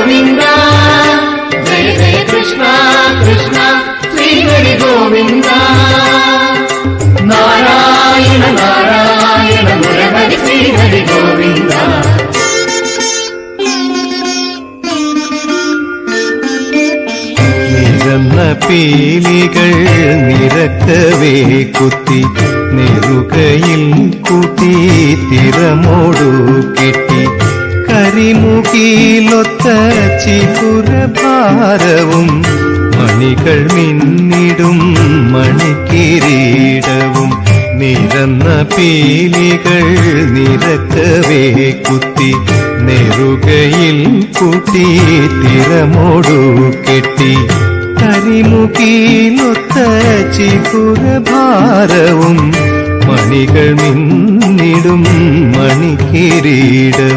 ഗോവിന്ദ ജയ ജയ കൃഷ്ണ കൃഷ്ണ ശ്രീഹരി ഗോവിന്ദ നാരായണ നാരായണ മുരഹരി ശ്രീഹരി ഗോവിന്ദ നിരന്ന പീലികൾ നിരക്കവേ കുത്തി നെറുകയിൽ കൂട്ടി തിരമോടു കെട്ടി കരിമുകിലൊത്ത ചിപുരഭാരവും മണികൾ മിന്നിടും മണിക്കിരീടവും നിരന്ന പീലികൾ നിരക്കവേ കുത്തി നെറുകയിൽ കൂട്ടി തിരമോടു കെട്ടി കരിമുകിലൊത്ത ചിപുരഭാരവും മണികൾ മിന്നിടും മണിക്കിരീടവും